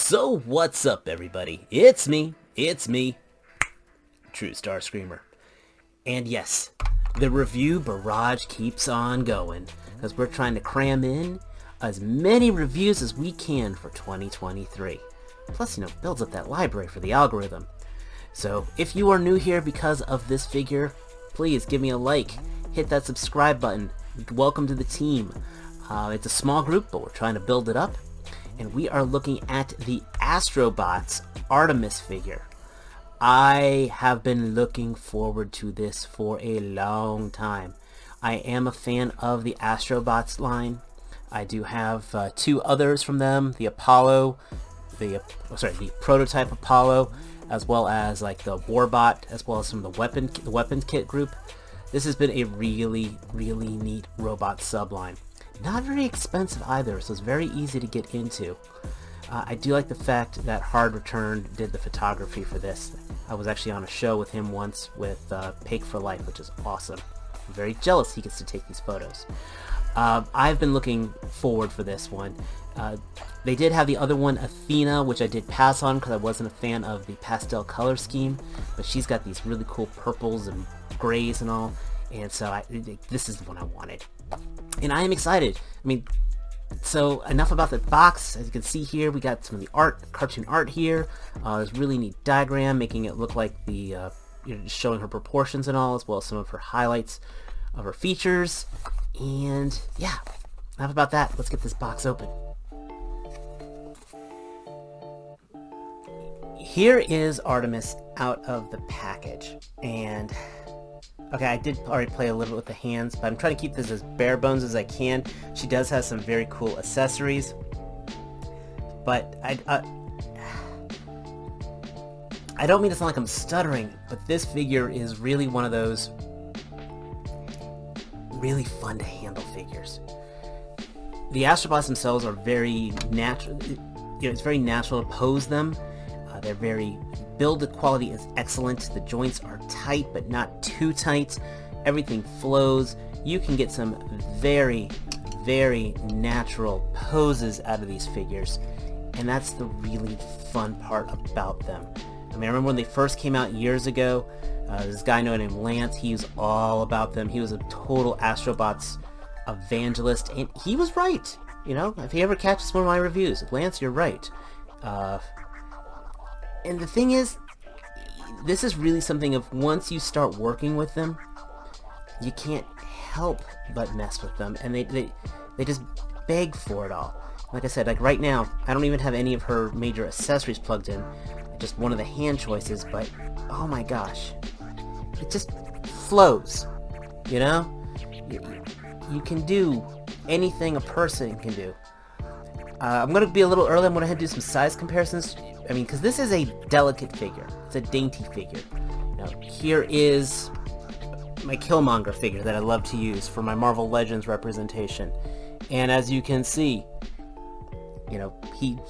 So what's up, everybody? It's me, True Star Screamer. And yes, the review barrage keeps on going, because we're trying to cram in as many reviews as we can for 2023. Plus, builds up that library for the algorithm. So if you are new here because of this figure, please give me a like, hit that subscribe button. Welcome to the team. It's a small group, but we're trying to build it up. And we are looking at the Astrobots Artemis figure. I have been looking forward to this for a long time. I am a fan of the Astrobots line. I do have two others from them, the Apollo, the prototype Apollo, as well as like the Warbot, as well as from the weapons kit group. This has been a really, really neat robot subline. Not very expensive either, so it's very easy to get into. I do like the fact that Hard Return did the photography for this. I was actually on a show with him once with Pake for Life, which is awesome. I'm very jealous he gets to take these photos. I've been looking forward for this one. They did have the other one, Athena, which I did pass on because I wasn't a fan of the pastel color scheme, but she's got these really cool purples and grays and all, and so this is the one I wanted. And I am excited. So enough about the box. As you can see here, we got some of the cartoon art here. There's a really neat diagram making it look like the, showing her proportions and all, as well as some of her highlights of her features. And yeah, enough about that. Let's get this box open. Here is Artemis out of the package. And okay, I did already play a little bit with the hands, but I'm trying to keep this as bare bones as I can. She does have some very cool accessories, but I don't mean to sound like I'm stuttering, but this figure is really one of those really fun to handle figures. The Astrobots themselves are very natural. It's very natural to pose them. They're very build quality is excellent. The joints are tight, but not too tight. Everything flows. You can get some very, very natural poses out of these figures, and that's the really fun part about them. I remember when they first came out years ago, this guy named Lance, he was all about them. He was a total Astrobots evangelist, and he was right. If he ever catches one of my reviews, Lance, you're right. And the thing is, this is really something of once you start working with them, you can't help but mess with them, and they just beg for it all. Like I said, like right now, I don't even have any of her major accessories plugged in, just one of the hand choices, but oh my gosh, it just flows, You can do anything a person can do. I'm going to be a little early. I'm going to do some size comparisons. Because this is a delicate figure. It's a dainty figure. Now, here is my Killmonger figure that I love to use for my Marvel Legends representation. And as you can see,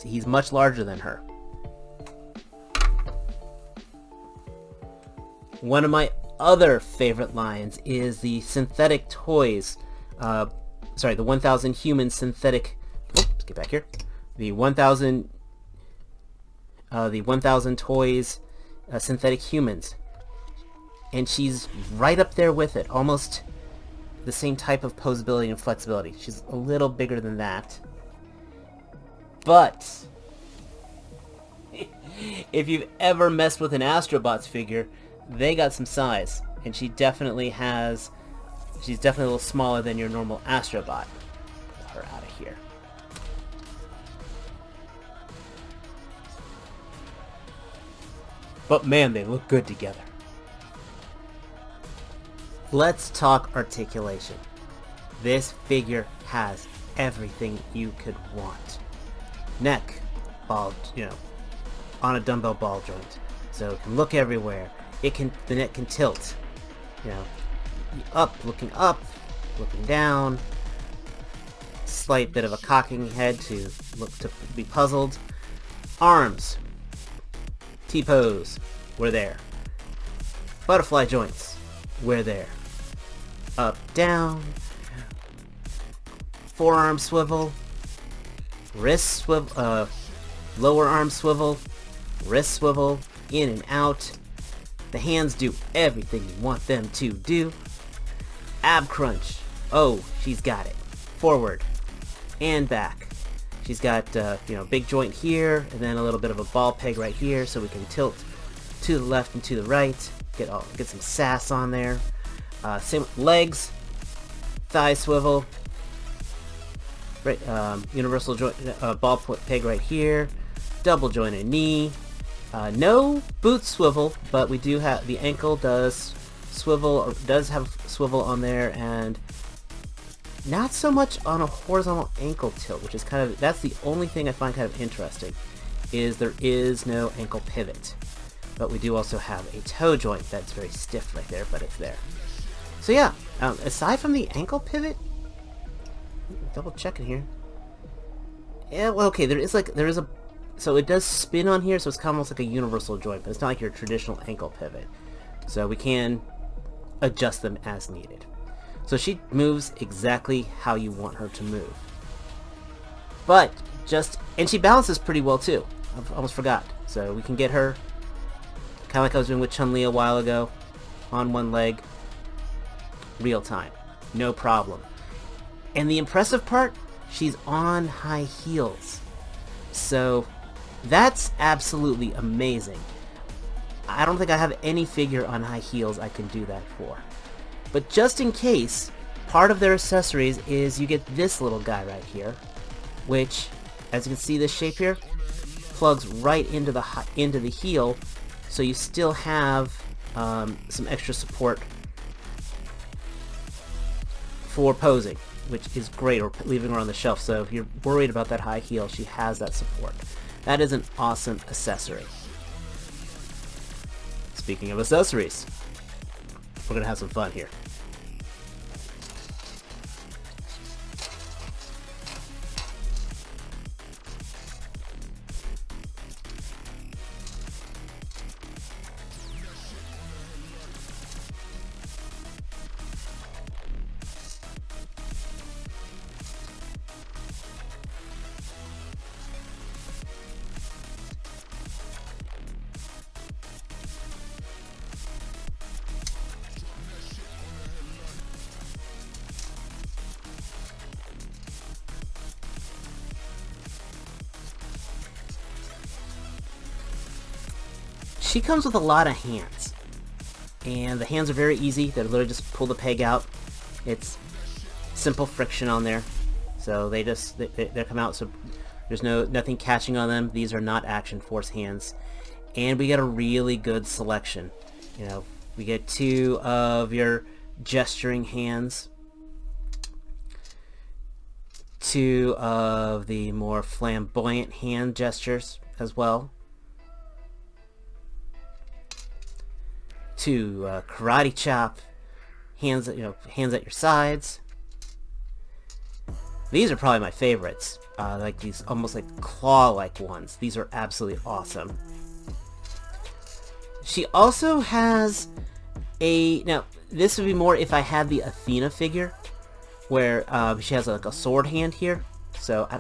he's much larger than her. One of my other favorite lines is the synthetic toys. The 1000 human synthetic... let's get back here. The 1000 toys synthetic humans, and she's right up there with it, almost the same type of posability and flexibility. She's a little bigger than that, but if you've ever messed with an Astrobots figure, they got some size, and she's definitely a little smaller than your normal Astrobot. Get her out of here. But man, they look good together. Let's talk articulation. This figure has everything you could want. Neck, ball, on a dumbbell ball joint. So it can look everywhere. The neck can tilt. Looking up, looking down. Slight bit of a cocking head to be puzzled. Arms. T-pose, we're there. Butterfly joints, we're there. Up, down. Forearm swivel. Wrist swivel, Lower arm swivel, wrist swivel, in and out. The hands do everything you want them to do. Ab crunch. Oh, she's got it. Forward and back. She's got, big joint here, and then a little bit of a ball peg right here, so we can tilt to the left and to the right. Get some sass on there. Same with legs. Thigh swivel. Right, universal joint, ball peg right here. Double jointed knee. No boot swivel, but we do have the ankle does swivel, or does have swivel on there, and not so much on a horizontal ankle tilt, which is that's the only thing I find kind of interesting, is there is no ankle pivot. But we do also have a toe joint that's very stiff right there, but it's there. So yeah, aside from the ankle pivot, double checking here. Yeah, well, okay, there is a, so it does spin on here, so it's kind of almost like a universal joint, but it's not like your traditional ankle pivot. So we can adjust them as needed. So she moves exactly how you want her to move. But and she balances pretty well too. I almost forgot. So we can get her, kind of like I was doing with Chun-Li a while ago, on one leg, real time, no problem. And the impressive part, she's on high heels. So that's absolutely amazing. I don't think I have any figure on high heels I can do that for. But just in case, part of their accessories is you get this little guy right here, which, as you can see, this shape here plugs right into the heel, so you still have some extra support for posing, which is great, or leaving her on the shelf. So if you're worried about that high heel, she has that support. That is an awesome accessory. Speaking of accessories, we're gonna have some fun here. She comes with a lot of hands, and the hands are very easy. They literally just pull the peg out. It's simple friction on there, so they come out. So there's nothing catching on them. These are not Action Force hands, and we get a really good selection. We get 2 of your gesturing hands, 2 of the more flamboyant hand gestures as well. 2 karate chop hands, hands at your sides. These are probably my favorites. Like these almost like claw-like ones. These are absolutely awesome. She also has now this would be more if I had the Athena figure, where she has like a sword hand here. So I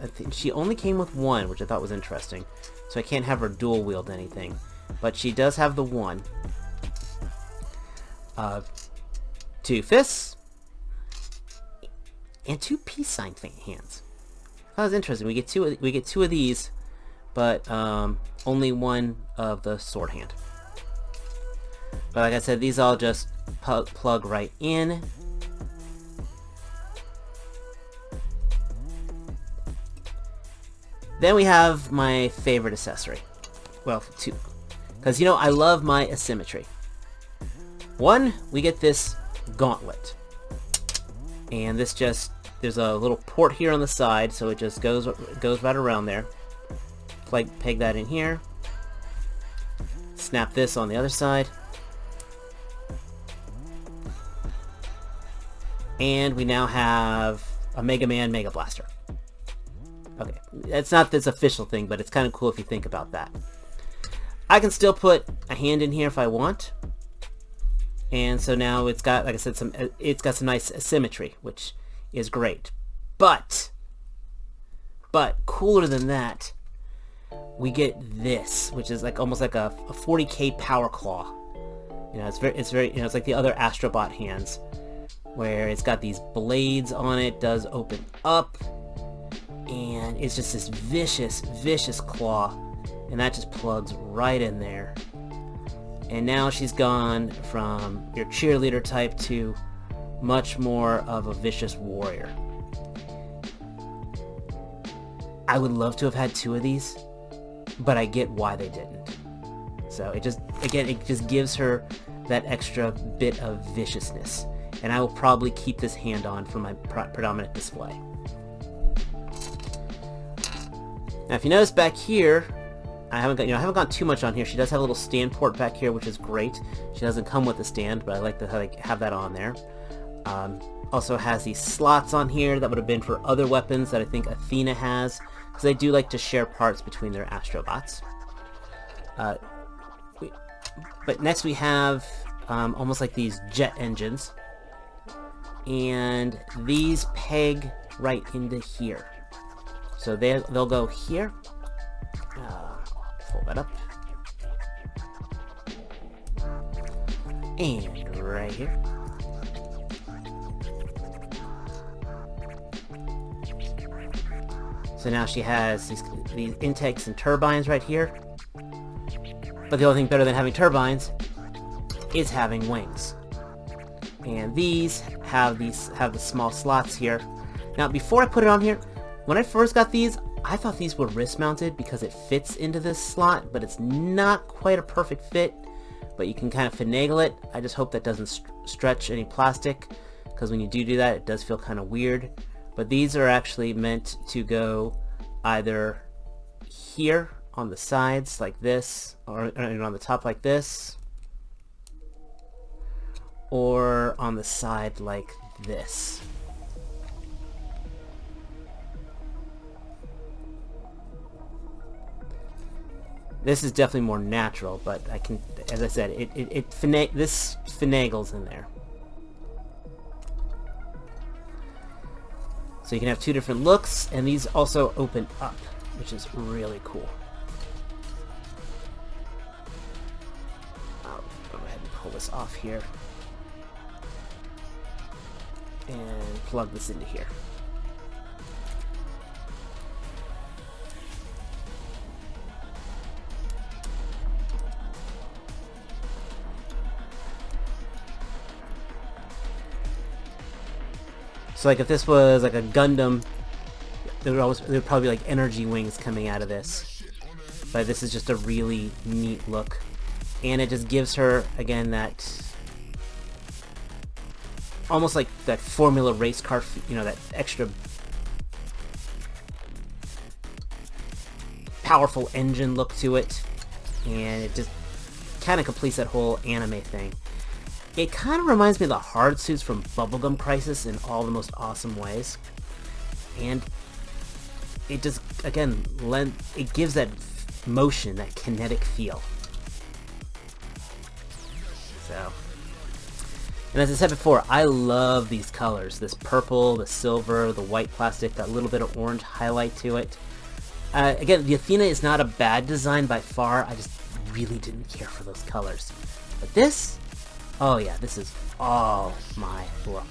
think she only came with 1, which I thought was interesting. So I can't have her dual wield anything, but she does have the 1. 2 fists and 2 peace sign hands. That was interesting. We get two of these, but only 1 of the sword hand. But like I said, these all just plug right in. Then we have my favorite accessory. Well, 2, because I love my asymmetry. 1, we get this gauntlet, and this there's a little port here on the side, so it just goes right around there. Peg that in here, snap this on the other side, and we now have a Mega Man Mega Blaster. Okay, it's not this official thing, but it's kind of cool if you think about that. I can still put a hand in here if I want. And so now it's got, like I said, it's got some nice symmetry, which is great. But cooler than that, we get this, which is like almost like a 40k power claw. You know, it's very, you know, it's like the other Astrobot hands, where it's got these blades on it, does open up, and it's just this vicious claw, and that just plugs right in there. And now she's gone from your cheerleader type to much more of a vicious warrior. I would love to have had 2 of these, but I get why they didn't. So it just, again, it just gives her that extra bit of viciousness. And I will probably keep this hand on for my predominant display. Now if you notice back here, I haven't gone too much on here. She does have a little stand port back here, which is great. She doesn't come with a stand, but I like to have that on there. Also has these slots on here that would have been for other weapons that I think Athena has, because they do like to share parts between their Astrobots. But next we have almost like these jet engines, and these peg right into here. So they'll go here. Pull that up. And right here. So now she has these intakes and turbines right here. But the only thing better than having turbines is having wings. And these have the small slots here. Now before I put it on here, when I first got these, I thought these were wrist mounted because it fits into this slot, but it's not quite a perfect fit, but you can kind of finagle it. I just hope that doesn't stretch any plastic, because when you do that, it does feel kind of weird. But these are actually meant to go either here on the sides like this, or on the top like this, or on the side like this. This is definitely more natural, but I can, as I said, this finagles in there. So you can have 2 different looks, and these also open up, which is really cool. I'll go ahead and pull this off here. And plug this into here. So like if this was like a Gundam, there would probably be like energy wings coming out of this. But this is just a really neat look. And it just gives her, again, that almost like that Formula race car, you know, that extra powerful engine look to it. And it just kind of completes that whole anime thing. It kind of reminds me of the hard suits from Bubblegum Crisis in all the most awesome ways. And it just, again, it gives that motion, that kinetic feel. So, and as I said before, I love these colors. This purple, the silver, the white plastic, that little bit of orange highlight to it. Again, the Athena is not a bad design by far. I just really didn't care for those colors. But this... oh yeah, this is all my look.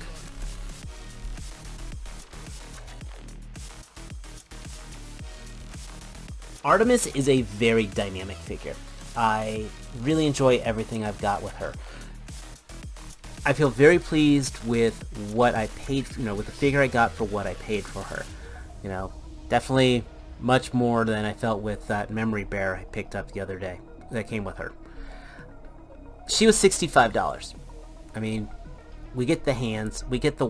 Artemis is a very dynamic figure. I really enjoy everything I've got with her. I feel very pleased with what I paid, with the figure I got for what I paid for her. Definitely much more than I felt with that memory bear I picked up the other day that came with her. She was $65. I mean, we get the hands, we get the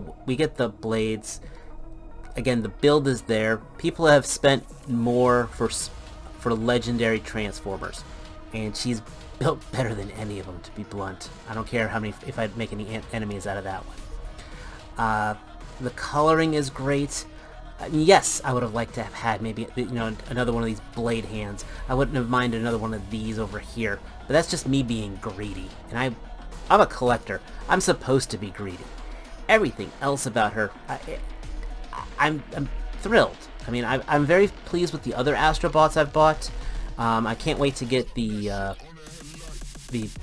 blades. Again, the build is there. People have spent more for legendary Transformers, and she's built better than any of them, to be blunt. I don't care if I'd make any enemies out of that one. The coloring is great. Yes, I would have liked to have had maybe another one of these blade hands. I wouldn't have minded another one of these over here, but that's just me being greedy. And I'm a collector. I'm supposed to be greedy. Everything else about her, I'm thrilled. I mean, I'm very pleased with the other Astrobots I've bought. I can't wait to get the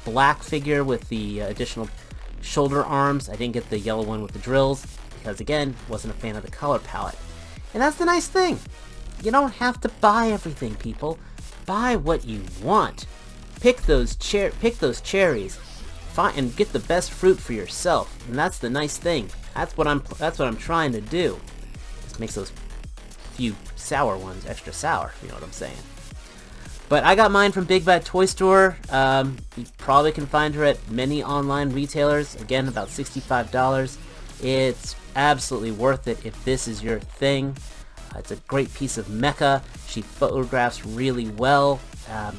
black figure with the additional shoulder arms. I didn't get the yellow one with the drills because, again, wasn't a fan of the color palette. And that's the nice thing. You don't have to buy everything, people. Buy what you want. Pick those cherries. And get the best fruit for yourself. And that's the nice thing. That's what I'm trying to do. Just makes those few sour ones extra sour, you know what I'm saying. But I got mine from Big Bad Toy Store. You probably can find her at many online retailers. Again, about $65. It's absolutely worth it if this is your thing. It's a great piece of mecha. She photographs really well.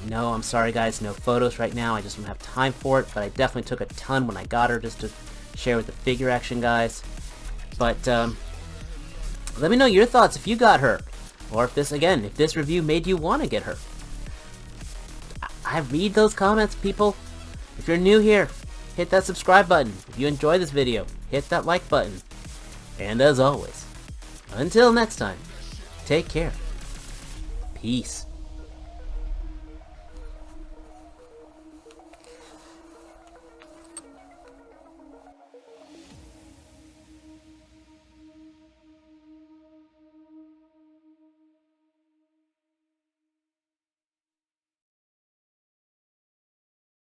No, I'm sorry guys, no photos right now. I just don't have time for it, but I definitely took a ton when I got her just to share with the figure action guys. But let me know your thoughts if you got her, or if this review made you want to get her. I read those comments, people. If you're new here, hit that subscribe button. If you enjoy this video, hit that like button. And as always, until next time, take care. Peace.